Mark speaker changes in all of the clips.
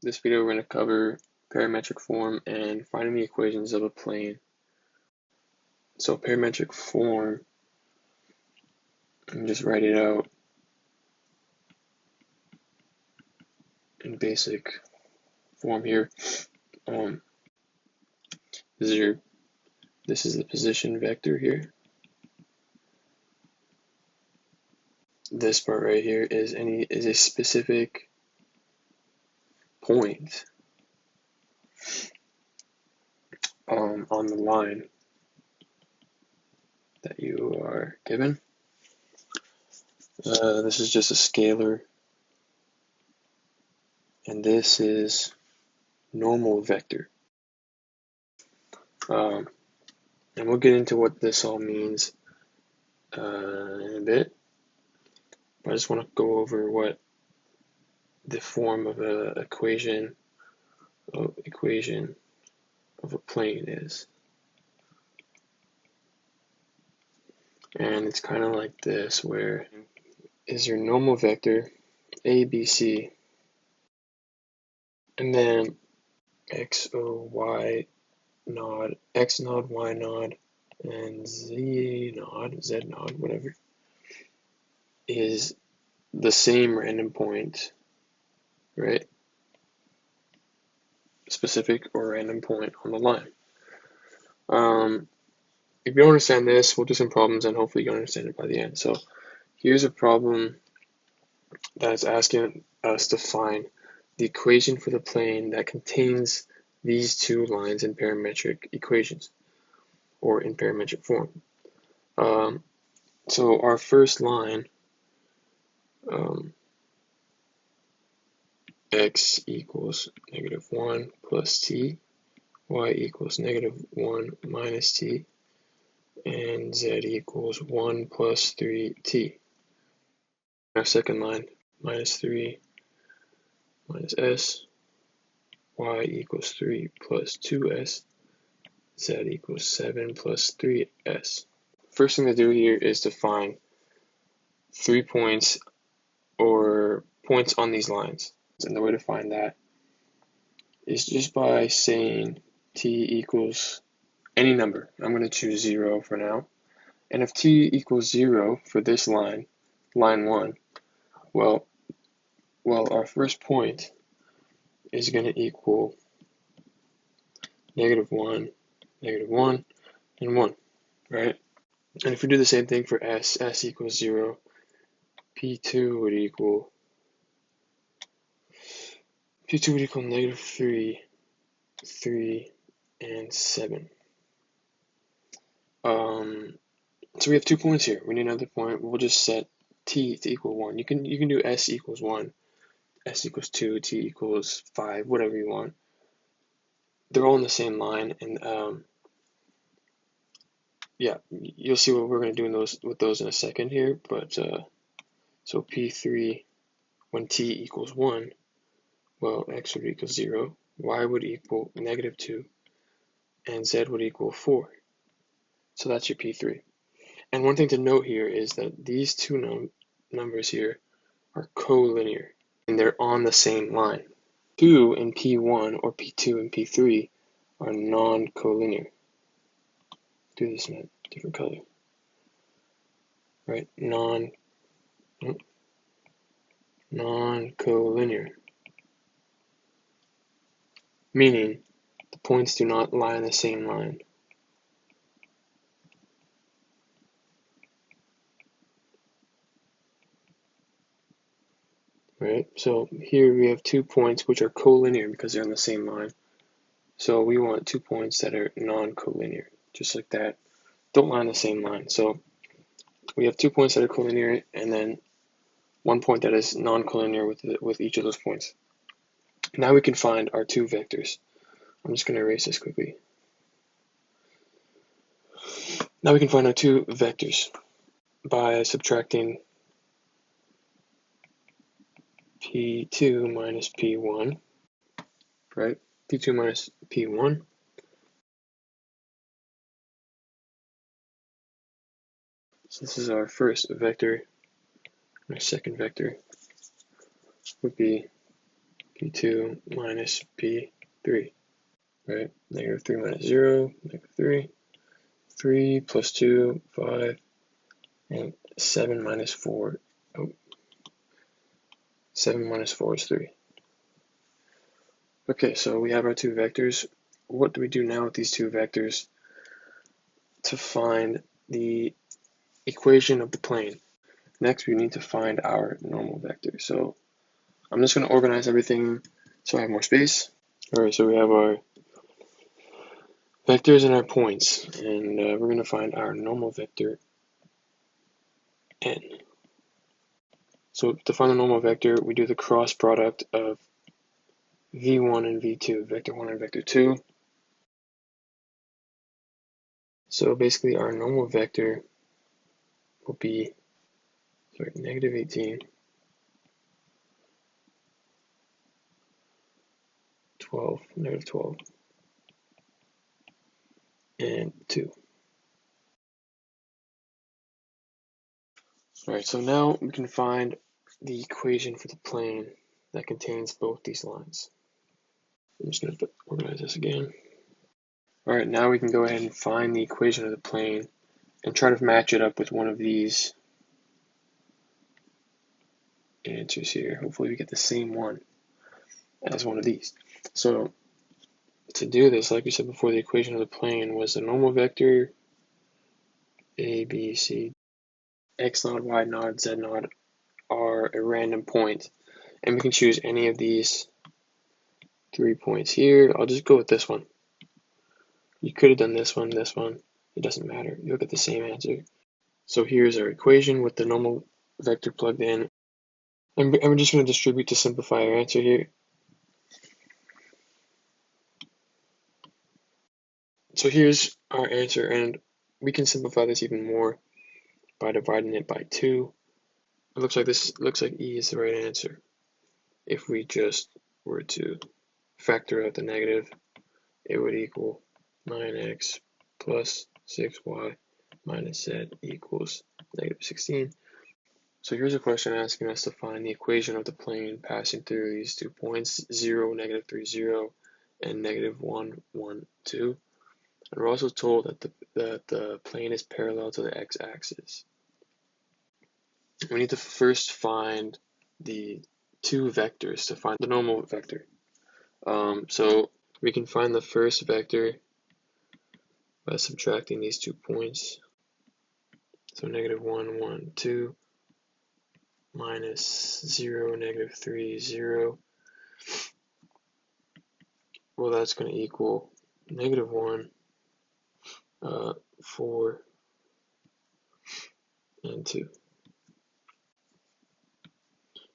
Speaker 1: This video we're going to cover parametric form and finding the equations of a plane. So parametric form, let me just write it out in basic form here. This is the position vector here. This part right here is a specific point on the line that you are given. This is just a scalar, and this is normal vector. And we'll get into what this all means in a bit. But I just want to go over what the form of an equation of a plane is. And it's kind of like this, where is your normal vector a, b, c, and then x, o, y nod, x nod, y nod, and z nod, whatever, is the same random point, right? Specific or random point on the line. If you don't understand this, we'll do some problems and hopefully you'll understand it by the end. So here's a problem that's asking us to find the equation for the plane that contains these two lines in parametric equations, or in parametric form. So our first line, x equals -1 plus t, y equals -1 minus t, and z equals 1 plus 3t. Our second line, -3 minus s, y equals 3 plus 2s, z equals 7 plus 3s. First thing to do here is to find 3 points or points on these lines. And the way to find that is just by saying t equals any number. I'm going to choose 0 for now. And if t equals 0 for this line, line 1, well, our first point is going to equal -1, -1, and 1, right? And if we do the same thing for s equals 0, p2 would equal -3, 3, and 7. So we have 2 points here. We need another point. We'll just set t to equal 1. You can do s equals 1, s equals 2, t equals 5, whatever you want. They're all in the same line, and yeah, you'll see what we're going to do with those in a second here. But so p3, when t equals 1, well, x would equal 0, y would equal -2, and z would equal 4. So that's your p3. And one thing to note here is that these two numbers here are collinear, and they're on the same line. 2 in p1 or p2 in p3 are non-collinear. Do this in a different color, right? Non-collinear, meaning the points do not lie on the same line. Right, so here we have 2 points which are collinear because they're on the same line. So we want 2 points that are non-collinear, just like that. Don't lie on the same line. So we have 2 points that are collinear, and then 1 point that is non-collinear with each of those points. Now we can find our 2 vectors. I'm just going to erase this quickly. Now we can find our 2 vectors by subtracting p2 minus p1, right? p2 minus p1. So this is our first vector. Our second vector would be P2 minus P3, right? Negative 3 minus 0, negative 3. 3 plus 2, 5, and 7 minus 4. 7 minus 4 is 3. Okay, so we have our two vectors. What do we do now with these two vectors to find the equation of the plane? Next, we need to find our normal vector. So I'm just going to organize everything so I have more space. All right, so we have our vectors and our points, and we're going to find our normal vector n. So to find the normal vector, we do the cross product of v1 and v2, vector 1 and vector 2. So basically our normal vector will be negative 18, 12, negative 12, and 2. Alright, so now we can find the equation for the plane that contains both these lines. I'm just going to organize this again. Alright, now we can go ahead and find the equation of the plane and try to match it up with one of these answers here. Hopefully we get the same one as one of these. So to do this, like we said before, the equation of the plane was the normal vector a, b, c, x naught, y naught, z naught are a random point, and we can choose any of these 3 points here. I'll just go with this one. You could have done this one, it doesn't matter, you'll get the same answer. So here's our equation with the normal vector plugged in, and we're just going to distribute to simplify our answer here. So here's our answer, and we can simplify this even more by dividing it by 2. It looks like E is the right answer. If we just were to factor out the negative, it would equal 9x plus 6y minus z equals negative 16. So here's a question asking us to find the equation of the plane passing through these 2 points, 0, negative 3, 0, and negative 1, 1, 2. And we're also told that the plane is parallel to the x-axis. We need to first find the two vectors to find the normal vector. So we can find the first vector by subtracting these 2 points. So negative 1, 1, 2, minus 0, negative 3, 0. Well, that's going to equal negative 1, 4, and 2.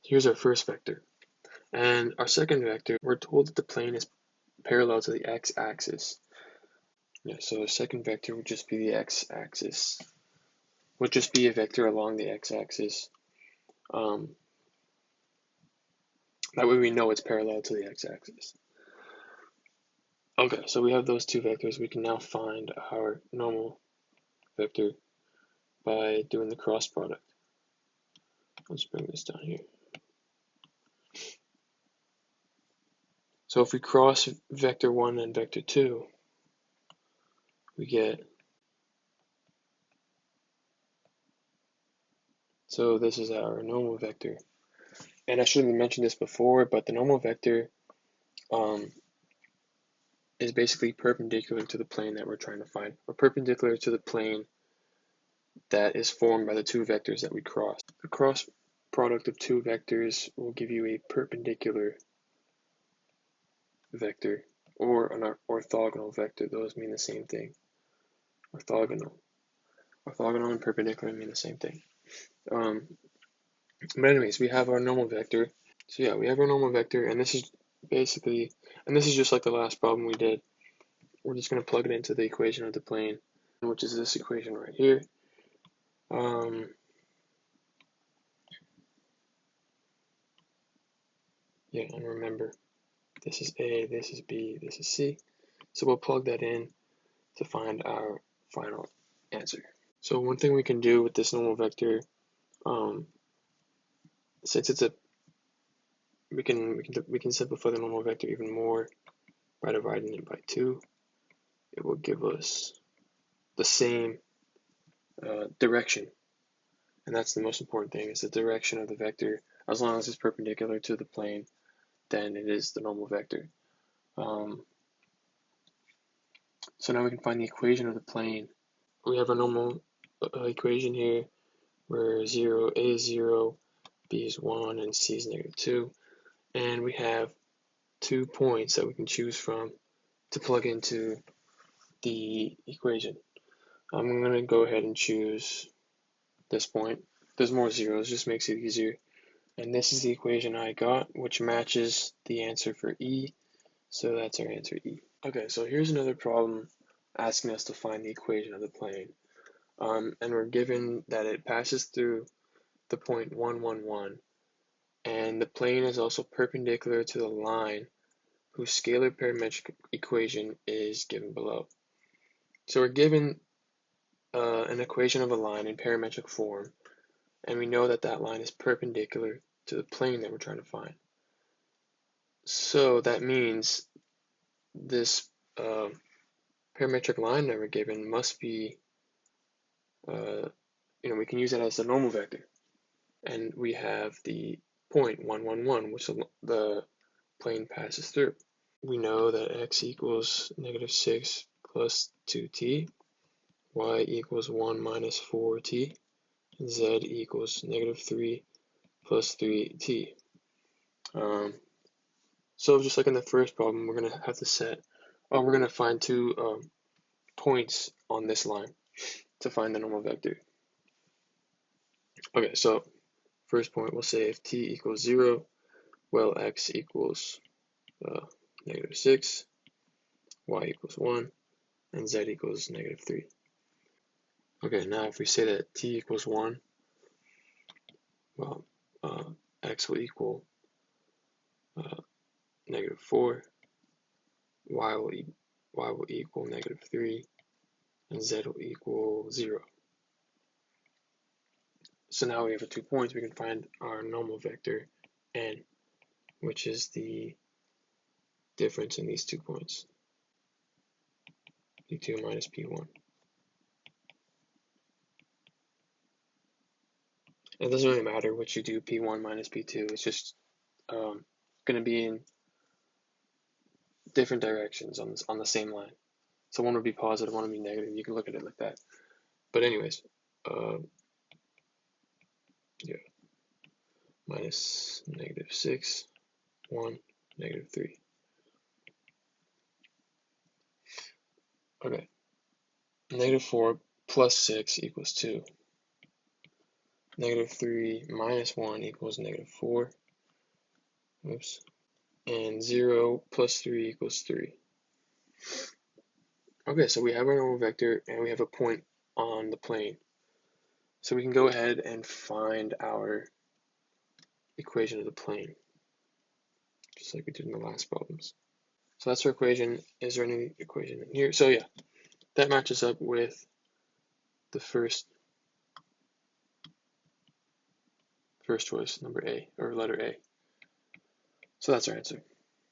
Speaker 1: Here's our first vector. And our second vector, we're told that the plane is parallel to the x-axis. Yeah, so the second vector would just be the x-axis. Would just be a vector along the x-axis. That way we know it's parallel to the x-axis. Okay, so we have those two vectors. We can now find our normal vector by doing the cross product. Let's bring this down here. So if we cross vector 1 and vector 2, we get, so this is our normal vector. And I shouldn't have mentioned this before, but the normal vector is basically perpendicular to the plane that we're trying to find, or perpendicular to the plane that is formed by the two vectors that we cross. The cross product of two vectors will give you a perpendicular vector or an orthogonal vector. Those mean the same thing. Orthogonal and perpendicular mean the same thing. But anyways, we have our normal vector. So yeah, we have our normal vector, and this is basically, and this is just like the last problem we did. We're just going to plug it into the equation of the plane, which is this equation right here. Yeah, and remember, this is A, this is B, this is C. So we'll plug that in to find our final answer. So one thing we can do with this normal vector, since it's a we can simplify the normal vector even more by dividing it by 2. It will give us the same direction, and that's the most important thing, is the direction of the vector. As long as it's perpendicular to the plane, then it is the normal vector. So now we can find the equation of the plane. We have a normal equation here where 0, A is 0, B is 1, and C is -2. And we have 2 points that we can choose from to plug into the equation. I'm going to go ahead and choose this point. There's more zeros, just makes it easier. And this is the equation I got, which matches the answer for E. So that's our answer, E. Okay, so here's another problem asking us to find the equation of the plane. And we're given that it passes through the point 1, 1, 1, and the plane is also perpendicular to the line whose scalar parametric equation is given below. So we're given an equation of a line in parametric form, and we know that that line is perpendicular to the plane that we're trying to find. So that means this parametric line that we're given must be, we can use it as the normal vector. And we have the point 1, 1, 1, which the plane passes through. We know that x equals -6 plus 2t, y equals 1 minus 4t, and z equals -3 plus 3t. So just like in the first problem, we're going to have to we're going to find 2 points on this line to find the normal vector. Okay, so first point, we'll say if t equals 0, well, x equals -6, y equals 1, and z equals -3. Okay, now if we say that t equals 1, well, x will equal -4, y will equal -3, and z will equal 0. So now we have 2 points, we can find our normal vector n, which is the difference in these 2 points, p2 minus p1. It doesn't really matter what you do, p1 minus p2, it's just going to be in different directions on the same line. So one would be positive, one would be negative. You can look at it like that. But anyways, minus -6, 1, -3. Okay, -4 plus 6 equals 2. -3 minus 1 equals -4. Oops. And 0 plus 3 equals 3. Okay, so we have our normal vector and we have a point on the plane. So we can go ahead and find our equation of the plane, just like we did in the last problems. So that's our equation. Is there any equation in here? So yeah, that matches up with the first choice, number A, or letter A. So that's our answer.